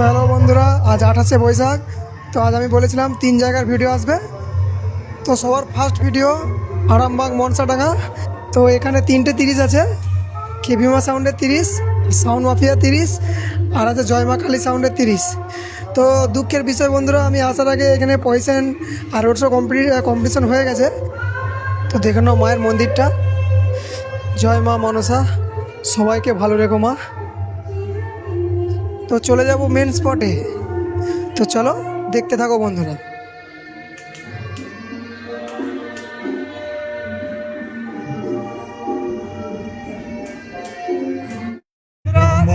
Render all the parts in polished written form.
Hello বন্ধুরা, আজ 28শে বৈশাখ। তো আজ আমি বলেছিলাম 3 জায়গার ভিডিও আসবে। তো সবার ফার্স্ট ভিডিও আরামবাগ মনসাডাঙ্গা। তো এখানে 3টে 30 আছে, কেভিমা সাউন্ডের 30, সাউন্ড মাফিয়া 30, আর আছে জয়মা কালী সাউন্ডের 30। তো দুঃখের বিষয় বন্ধুরা, আমি আসার আগে এখানে পয়সেন আর রোড শো কম্পিটিশন হয়ে গেছে। তো দেখে নাও মায়ের মন্দিরটা। জয় মা মনসা, সবাইকে ভালো রেখো মা। তো চলে যাব মেন স্পটে। তো চলো দেখতে থাকো বন্ধুরা।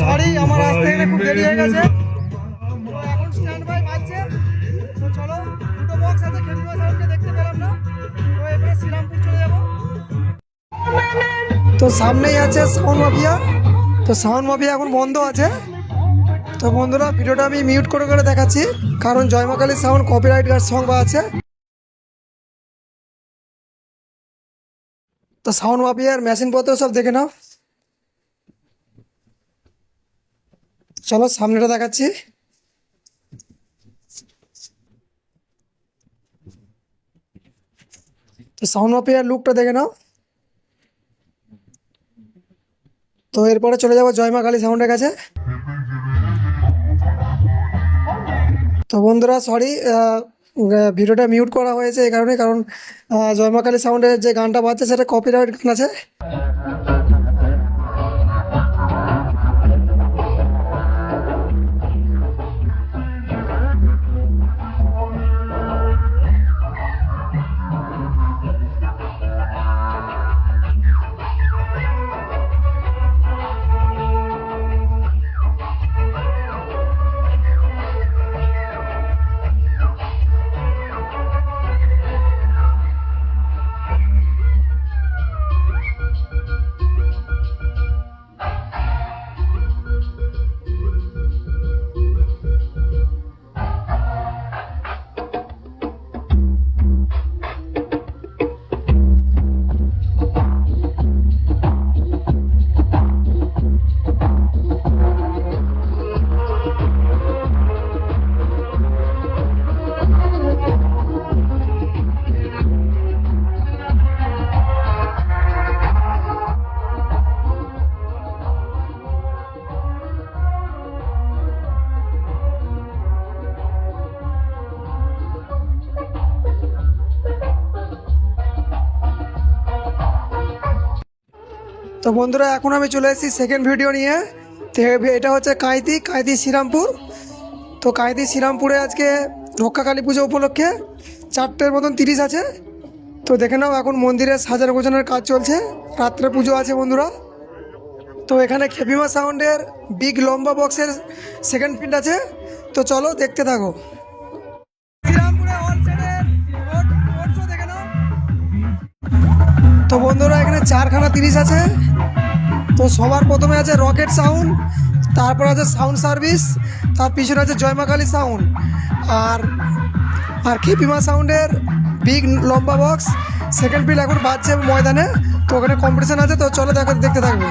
সরি, আমার আসতে এখানে খুব দেরি হয়ে গেছে। তো এখন স্ট্যান্ড বাই বাজছে। তো চলো, দুটো বক্স আছে, খেলুয়া সাউন্ডকে দেখতে পেলাম না। তো এবারে শ্রীরামপুর চলে যাব। তো সামনেই আছে সাউন্ড মাফিয়া। তো সাউন্ড মাফিয়া এখন বন্ধ আছে। তো বন্ধুরা, ভিডিওটা আমি মিউট করে করে দেখাচ্ছি, কারণ জয়মা কালী সাউন্ড কপিরাইট সং বা আছে। তো সাউন্ড মাফিয়ার মেশিনপত্র সব দেখে নাও। চলো সামনেটা দেখাচ্ছি। তো সাউন্ড মাফিয়ার লুকটা দেখে নাও। তো এরপরে চলে যাবো জয়মা কালী সাউন্ডের কাছে। তো বন্ধুরা সরি, ভিডিওটা মিউট করা হয়েছে এই কারণে, কারণ জয়মা কালী সাউন্ডের যে গানটা বাজছে সেটা কপিরাইট গান আছে। তো বন্ধুরা, এখন আমি চলে এসেছি সেকেন্ড ভিডিও নিয়ে। তো এটা হচ্ছে কাঁইতি শ্রীরামপুর। তো কাঁইতি শ্রীরামপুরে আজকে রক্ষাকালী পুজো উপলক্ষে 4টের মতন 30 আছে। তো দেখে নাও, এখন মন্দিরে সাজানো গোছানোর কাজ চলছে, রাত্রে পুজো আছে বন্ধুরা। তো এখানে খেপিমা সাউন্ডের বিগ লম্বা বক্সের সেকেন্ড প্রিন্ট আছে। তো চলো দেখতে থাকো। তো বন্ধুরা, এখানে 4খানা 30 আছে। তো সবার প্রথমে আছে রকেট সাউন্ড, তারপর আছে সাউন্ড সার্ভিস, তার পিছনে আছে জয়মা কালী সাউন্ড, আর খেপিমা সাউন্ডের বিগ লম্বা বক্স সেকেন্ড প্রিন্ট এখন বাজছে ময়দানে। তো ওখানে কম্পিটিশান আছে। তো চলো দেখতে থাকবে।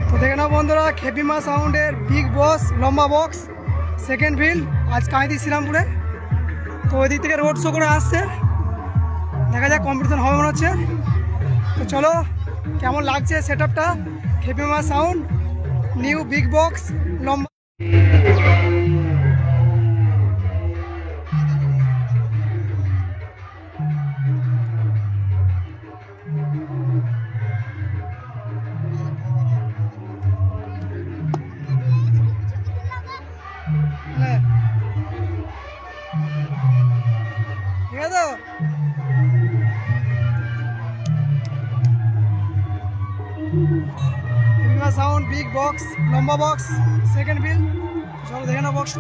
তো দেখে নাও বন্ধুরা, খেপিমা সাউন্ডের বিগ বস লম্বা বক্স সেকেন্ড ফিল্ড আজ কাঁদি শ্রীরামপুরে। তো ওই দিক থেকে রোড শো করে আসছে, দেখা যাক কম্পিটিশন হবে মনে হচ্ছে। তো চলো, কেমন লাগছে সেট আপটা, খেপিমা সাউন্ড নিউ বিগ বক্স লম্বা। ঠিক আছে তো? সাউন্ড বিগ বক্স লম্বা বক্স সেকেন্ড বিল, চলো দেখে না বক্স।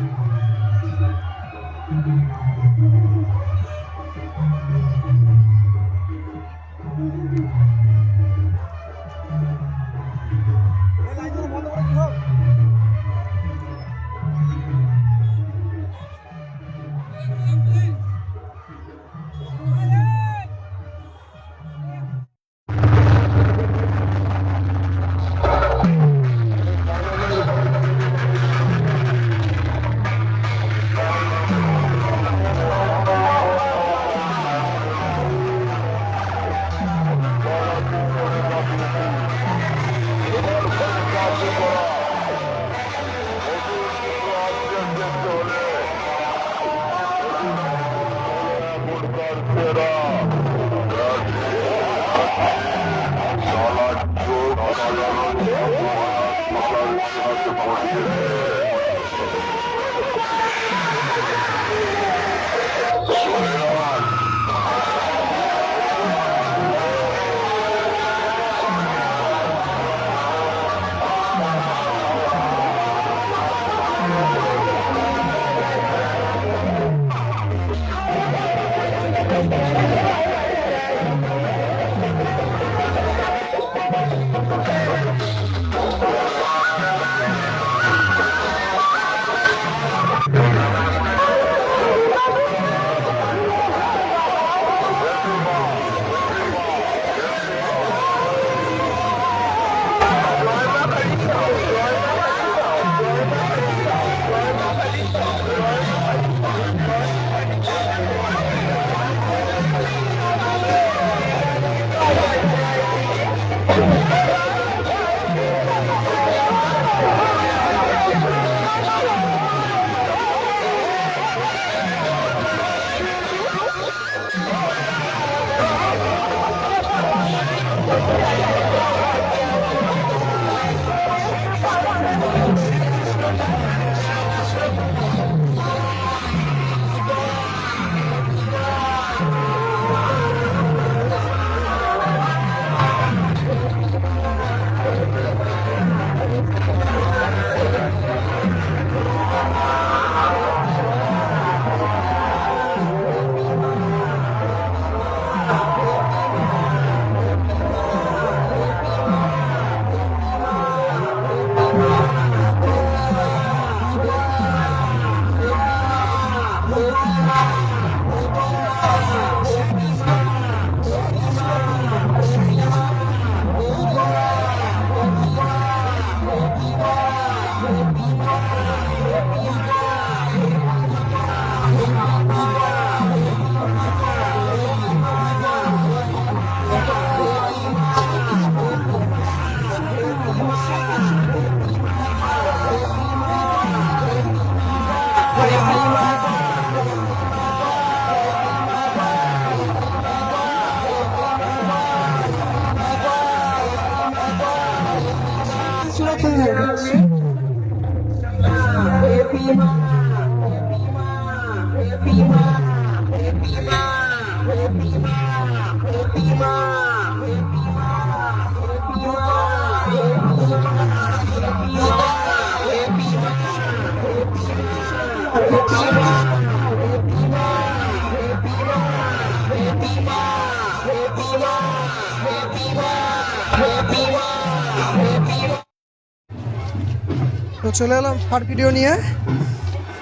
তো চলে এলাম শর্ট ভিডিও নিয়ে।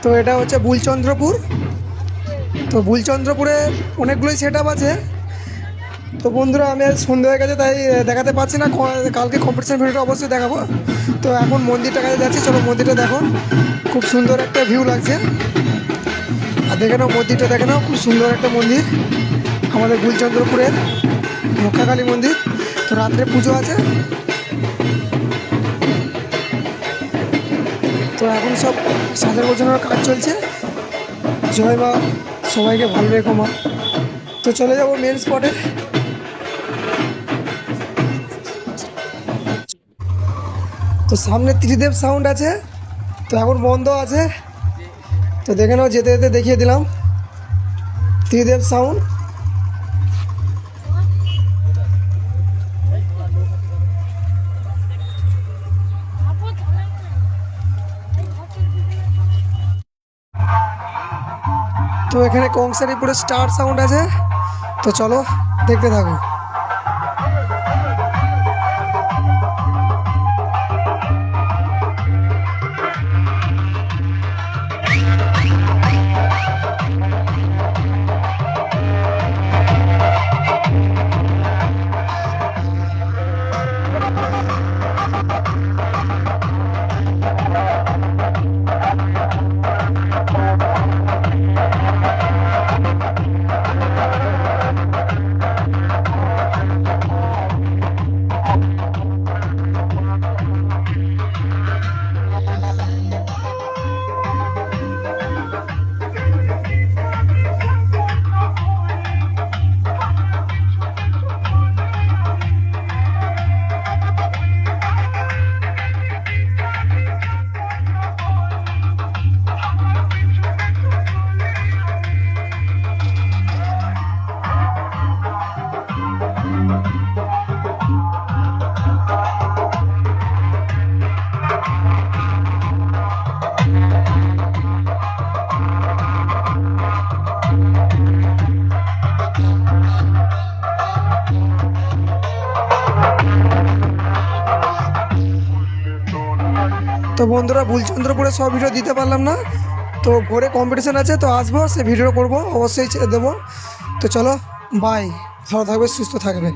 তো এটা হচ্ছে বুলচন্দ্রপুর। তো বুলচন্দ্রপুরে অনেকগুলোই সেট আপ আছে, তো বন্ধুরা আমি আজ সন্ধ্যে হয়ে গেছে তাই দেখাতে পারছি না, কালকে কম্পিটিশন ভিডিওটা অবশ্যই দেখাবো। তো এখন মন্দিরটা কাছে যাচ্ছি, চলো মন্দিরটা দেখো, খুব সুন্দর একটা ভিউ লাগছে। আর দেখে নাও মন্দিরটা, দেখে নাও খুব সুন্দর একটা মন্দির, আমাদের গুলচন্দ্রপুরের রক্ষাকালী মন্দির। তো রাত্রে পুজো আছে, তো এখন সব সাজার গোছানোর কাজ চলছে। জয় মা, সবাইকে ভালো রেখো মা। তো চলে যাবো মেন স্পটে। তো সামনে ত্রিদেব সাউন্ড আছে, তো এখন বন্ধ আছে। তো দেখে নাও, যেতে যেতে দেখিয়ে দিলাম ত্রিদেব সাউন্ড। তো এখানে কংসারিপুরে স্টার সাউন্ড আছে, তো চলো দেখতে থাকো। তো বন্ধুরা বুলচন্দ্রপুরে সব ভিডিও দিতে পারলাম না, তো ভোরে কম্পিটিশান আছে, তো আসবো, সে ভিডিও করব অবশ্যই দেবো। তো চলো বাই, ভালো থাকবে, সুস্থ থাকবে।